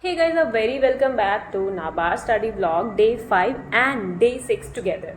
Hey guys, a very welcome back to Nabar Study Vlog Day 5 and Day 6 together।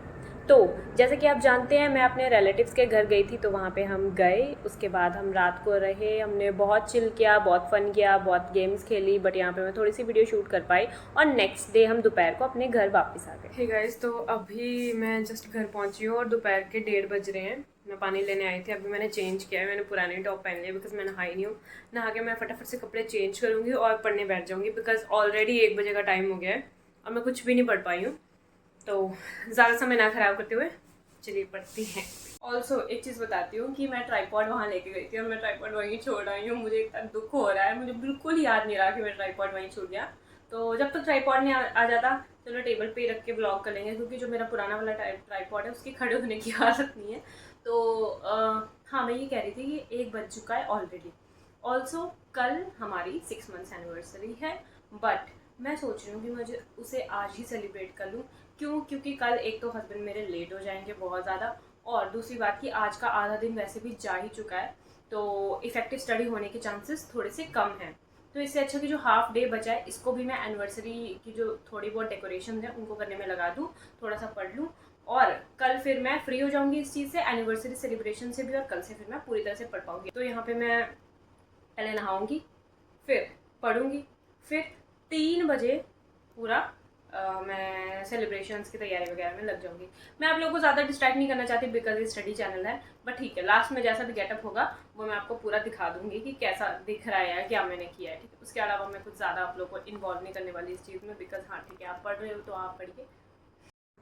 तो जैसे कि आप जानते हैं मैं अपने रिलेटिव्स के घर गई थी, तो वहाँ पे हम गए। उसके बाद हम रात को रहे, हमने बहुत चिल किया, बहुत फ़न किया, बहुत गेम्स खेली। बट यहाँ पे मैं थोड़ी सी वीडियो शूट कर पाई और नेक्स्ट डे हम दोपहर को अपने घर वापस आ गए। हे गाइस, तो अभी मैं जस्ट घर पहुँची हूँ और दोपहर के 1:30 बज रहे हैं। मैं पानी लेने आई थी, अभी मैंने चेंज किया है, मैंने पुरानी टॉप पहन लिया बिकॉज मैं नहाई नहीं हूँ। नहा के मैं फटाफट से कपड़े चेंज करूँगी और पढ़ने बैठ जाऊँगी बिकॉज ऑलरेडी 1 बजे का टाइम हो गया है और मैं कुछ भी नहीं पढ़ पाई हूँ। तो ज़्यादा समय ना ख़राब करते हुए चलिए पढ़ती हैं। ऑल्सो एक चीज़ बताती हूँ कि मैं ट्राईपॉड वहाँ लेके गई थी और मैं ट्राईपॉड वहीं छोड़ आई हूँ। मुझे इतना दुख हो रहा है, मुझे बिल्कुल याद नहीं रहा कि मैं ट्राईपॉड वहीं छूट गया। तो जब तक ट्राईपॉड नहीं आ जाता चलो टेबल पे रख के ब्लॉग कर लेंगे, क्योंकि जो मेरा पुराना वाला ट्राईपॉड है उसकी खड़े होने की आदत नहीं है। तो हाँ, मैं ये कह रही थी कि 1 बज चुका है ऑलरेडी। ऑल्सो कल हमारी 6 मंथ्स एनिवर्सरी है, बट मैं सोच रही हूँ कि मुझे उसे आज ही सेलिब्रेट कर लूँ। क्यों? क्योंकि कल एक तो हस्बैंड मेरे लेट हो जाएंगे बहुत ज़्यादा, और दूसरी बात कि आज का आधा दिन वैसे भी जा ही चुका है, तो इफ़ेक्टिव स्टडी होने के चांसेस थोड़े से कम हैं। तो इससे अच्छा कि जो हाफ डे बचा है इसको भी मैं एनिवर्सरी की जो थोड़ी बहुत डेकोरेशन है उनको करने में लगा दूँ, थोड़ा सा पढ़ लूँ, और कल फिर मैं फ्री हो जाऊँगी इस चीज़ से, एनिवर्सरी सेलिब्रेशन से भी, और कल से फिर मैं पूरी तरह से पढ़ पाऊँगी। तो यहाँ पे मैं पहले नहाऊँगी, फिर पढ़ूँगी, फिर 3 बजे पूरा मैं सेलिब्रेशंस की तैयारी वगैरह में लग जाऊँगी। मैं आप लोगों को ज़्यादा डिस्ट्रैक्ट नहीं करना चाहती बिकॉज ये स्टडी चैनल है, बट ठीक है, लास्ट में जैसा भी गेटअप होगा वो मैं आपको पूरा दिखा दूँगी कि कैसा दिख रहा है, क्या मैंने किया है। ठीक है, उसके अलावा मैं कुछ ज़्यादा आप लोगों को इन्वॉल्व नहीं करने वाली इस चीज़ में बिकॉज हाँ ठीक है, आप पढ़ रहे हो तो आप पढ़िए।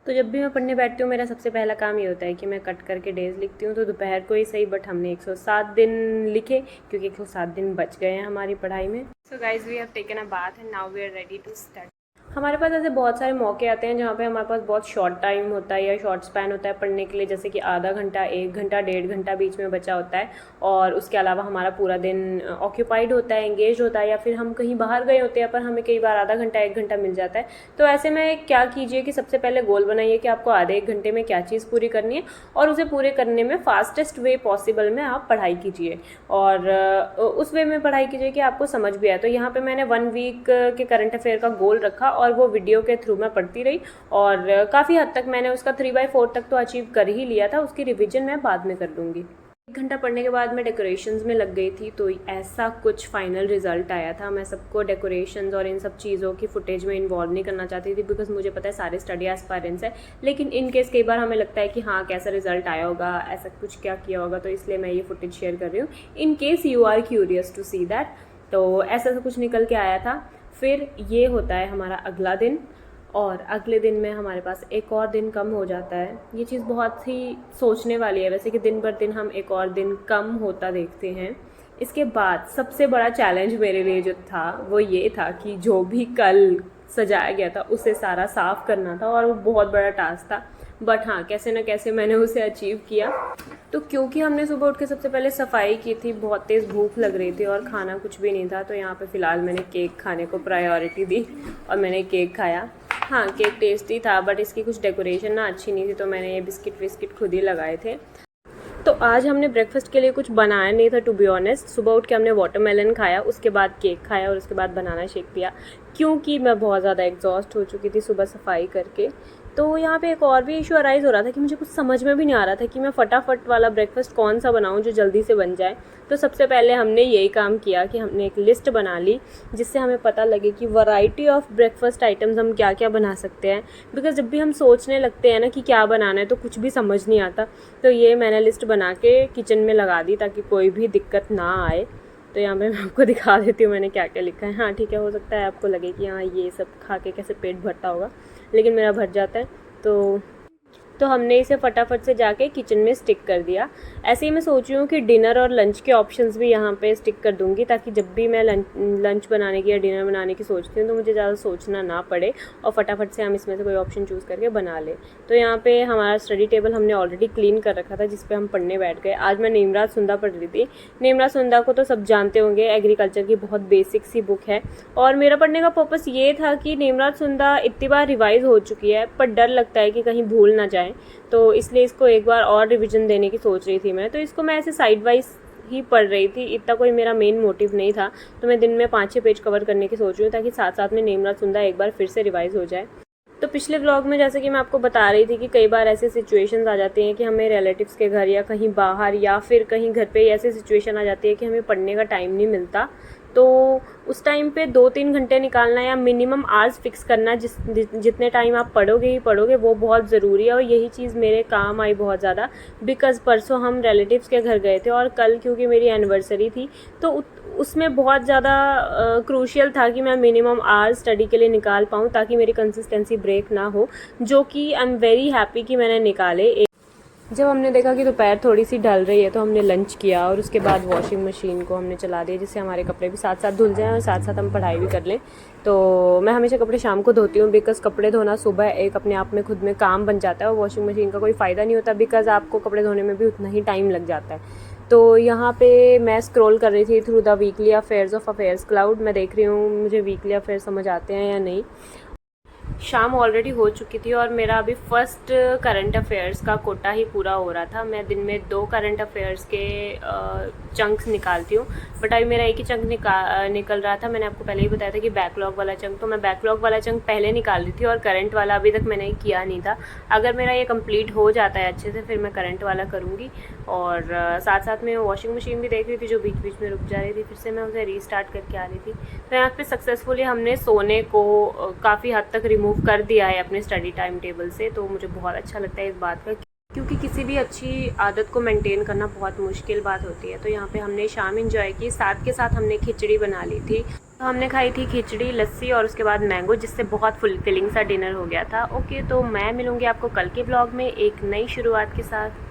तो जब भी मैं पढ़ने बैठती हूँ मेरा सबसे पहला काम ये होता है कि मैं कट करके डेज लिखती हूँ। तो दोपहर को ही सही, बट हमने 107 दिन लिखे क्योंकि 107 दिन बच गए हैं हमारी पढ़ाई में। So guys, we have taken a bath and now we are ready to start. हमारे पास ऐसे बहुत सारे मौके आते हैं जहाँ पे हमारे पास बहुत शॉर्ट टाइम होता है या शॉर्ट स्पैन होता है पढ़ने के लिए, जैसे कि आधा घंटा, 1 घंटा, 1.5 घंटा बीच में बचा होता है, और उसके अलावा हमारा पूरा दिन ऑक्यूपाइड होता है, एंगेज होता है, या फिर हम कहीं बाहर गए होते हैं पर हमें कई बार आधा घंटा, 1 घंटा मिल जाता है। तो ऐसे में क्या कीजिए कि सबसे पहले गोल बनाइए कि आपको आधे 1 घंटे में क्या चीज़ पूरी करनी है, और उसे पूरे करने में फास्टेस्ट वे पॉसिबल में आप पढ़ाई कीजिए, और उस वे में पढ़ाई कीजिए कि आपको समझ भी आए। तो यहाँ पे मैंने 1 वीक के करंट अफेयर का गोल रखा और वो वीडियो के थ्रू मैं पढ़ती रही, और काफ़ी हद तक मैंने उसका 3/4 तक तो अचीव कर ही लिया था। उसकी रिवीजन मैं बाद में कर लूँगी। 1 घंटा पढ़ने के बाद मैं डेकोरेशंस में लग गई थी, तो ऐसा कुछ फाइनल रिजल्ट आया था। मैं सबको डेकोरेशंस और इन सब चीज़ों की फुटेज में इन्वॉल्व नहीं करना चाहती थी बिकॉज मुझे पता है सारे स्टडी एस्पायरेंट्स है, लेकिन इन केस कई बार हमें लगता है कि हाँ कैसा रिजल्ट आया होगा, ऐसा कुछ क्या किया होगा, तो इसलिए मैं ये फुटेज शेयर कर रही हूँ in case you are curious to see that. तो ऐसा कुछ निकल के आया था। फिर ये होता है हमारा अगला दिन, और अगले दिन में हमारे पास एक और दिन कम हो जाता है। ये चीज़ बहुत ही सोचने वाली है वैसे कि दिन भर दिन हम एक और दिन कम होता देखते हैं। इसके बाद सबसे बड़ा चैलेंज मेरे लिए जो था वो ये था कि जो भी कल सजाया गया था उसे सारा साफ़ करना था, और वो बहुत बड़ा टास्क था, बट हाँ कैसे ना कैसे मैंने उसे अचीव किया। तो क्योंकि हमने सुबह उठ के सबसे पहले सफाई की थी, बहुत तेज़ भूख लग रही थी और खाना कुछ भी नहीं था, तो यहाँ पे फ़िलहाल मैंने केक खाने को प्रायोरिटी दी और मैंने केक खाया। हाँ केक टेस्टी था, बट इसकी कुछ डेकोरेशन ना अच्छी नहीं थी, तो मैंने ये बिस्किट विस्किट खुद ही लगाए थे। तो आज हमने ब्रेकफास्ट के लिए कुछ बनाया नहीं था टू बी ऑनेस्ट। सुबह उठ के हमने वाटरमेलन खाया, उसके बाद केक खाया और उसके बाद बनाना शेक पिया, क्योंकि मैं बहुत ज़्यादा एग्जॉस्ट हो चुकी थी सुबह सफाई करके। तो यहाँ पे एक और भी इशू अराइज़ हो रहा था कि मुझे कुछ समझ में भी नहीं आ रहा था कि मैं फटाफट वाला ब्रेकफास्ट कौन सा बनाऊँ जो जल्दी से बन जाए। तो सबसे पहले हमने यही काम किया कि हमने एक लिस्ट बना ली जिससे हमें पता लगे कि वैरायटी ऑफ ब्रेकफास्ट आइटम्स हम क्या क्या बना सकते हैं, बिकॉज जब भी हम सोचने लगते हैं ना कि क्या बनाना है तो कुछ भी समझ नहीं आता। तो ये मैंने लिस्ट बना के किचन में लगा दी ताकि कोई भी दिक्कत ना आए। तो यहाँ पे मैं आपको दिखा देती हूँ मैंने क्या क्या लिखा है। हाँ ठीक है, हो सकता है आपको लगे कि हाँ ये सब खा के कैसे पेट भरता होगा, लेकिन मेरा भर जाता है। तो हमने इसे फटाफट से जाके किचन में स्टिक कर दिया। ऐसे ही मैं सोच रही हूँ कि डिनर और लंच के ऑप्शंस भी यहाँ पे स्टिक कर दूँगी, ताकि जब भी मैं लंच बनाने की या डिनर बनाने की सोचती हूँ तो मुझे ज़्यादा सोचना ना पड़े और फटाफट से हम इसमें से कोई ऑप्शन चूज़ करके बना लें। तो यहाँ पे हमारा स्टडी टेबल हमने ऑलरेडी क्लीन कर रखा था जिस पे हम पढ़ने बैठ गए। आज मैं नेमराज सुंदा पढ़ रही थी। नेमराज सुंदा को तो सब जानते होंगे, एग्रीकल्चर की बहुत बेसिक सी बुक है, और मेरा पढ़ने का पर्पस ये था कि नेमराज सुंदा इतनी बार रिवाइज़ हो चुकी है पर डर लगता है कि कहीं भूल ना जाए, तो इसलिए इसको एक बार और रिवीजन देने की सोच रही थी मैं। तो इसको मैं ऐसे साइड वाइज ही पढ़ रही थी, इतना कोई मेरा मेन मोटिव नहीं था। तो मैं दिन में 5-6 पेज कवर करने की सोच रही हूँ ताकि साथ साथ में नेमराज सुंदा एक बार फिर से रिवाइज़ हो जाए। तो पिछले व्लॉग में जैसे कि मैं आपको बता रही थी कि कई बार ऐसी सिचुएशंस आ जाती हैं कि हमें रिलेटिव्स के घर या कहीं बाहर या फिर कहीं घर पे ऐसी सिचुएशन आ जाती है कि हमें पढ़ने का टाइम नहीं मिलता। तो उस टाइम पे 2-3 घंटे निकालना या मिनिमम आवर्स फिक्स करना, जितने टाइम आप पढ़ोगे ही पढ़ोगे, वो बहुत ज़रूरी है। और यही चीज़ मेरे काम आई बहुत ज़्यादा, बिकॉज़ परसों हम रिलेटिव्स के घर गए थे और कल क्योंकि मेरी एनिवर्सरी थी तो उसमें बहुत ज़्यादा क्रूशियल था कि मैं मिनिमम आवर्स स्टडी के लिए निकाल पाऊँ ताकि मेरी कंसिस्टेंसी ब्रेक ना हो, जो कि आई एम वेरी हैप्पी कि मैंने निकाले। जब हमने देखा कि दोपहर थोड़ी सी ढल रही है तो हमने लंच किया और उसके बाद वॉशिंग मशीन को हमने चला दिया, जिससे हमारे कपड़े भी साथ साथ धुल जाएं और साथ साथ हम पढ़ाई भी कर लें। तो मैं हमेशा कपड़े शाम को धोती हूँ, बिकॉज़ कपड़े धोना सुबह एक अपने आप में खुद में काम बन जाता है और वॉशिंग मशीन का कोई फ़ायदा नहीं होता, बिकॉज़ आपको कपड़े धोने में भी उतना ही टाइम लग जाता है। तो यहाँ पे मैं स्क्रॉल कर रही थी through the weekly affairs of affairs cloud. मैं देख रही हूँ मुझे वीकली अफेयर्स समझ आते हैं या नहीं। शाम ऑलरेडी हो चुकी थी और मेरा अभी फर्स्ट करंट अफेयर्स का कोटा ही पूरा हो रहा था। मैं दिन में 2 करंट अफेयर्स के चंक्स निकालती हूँ, बट अभी मेरा एक ही चंक निकल रहा था। मैंने आपको पहले ही बताया था कि बैकलॉग वाला चंक, तो मैं बैकलॉग वाला चंक पहले निकाल रही थी और करंट वाला अभी तक मैंने किया नहीं था। अगर मेरा ये कंप्लीट हो जाता है अच्छे से फिर मैं करंट वाला करूँगी। और साथ साथ में वॉशिंग मशीन भी देख रही थी जो बीच बीच में रुक जा रही थी, फिर से मैं उसे रीस्टार्ट करके आ रही थी। तो यहाँ पे सक्सेसफुली हमने सोने को काफ़ी हद तक रिमूव कर दिया है अपने स्टडी टाइम टेबल से। तो मुझे बहुत अच्छा लगता है इस बात का, क्योंकि किसी भी अच्छी आदत को मेंटेन करना बहुत मुश्किल बात होती है। तो यहाँ पे हमने शाम एंजॉय की, साथ के साथ हमने खिचड़ी बना ली थी। तो हमने खाई थी खिचड़ी, लस्सी और उसके बाद मैंगो, जिससे बहुत फुलफिलिंग सा डिनर हो गया था। ओके, तो मैं मिलूँगी आपको कल के ब्लॉग में एक नई शुरुआत के साथ।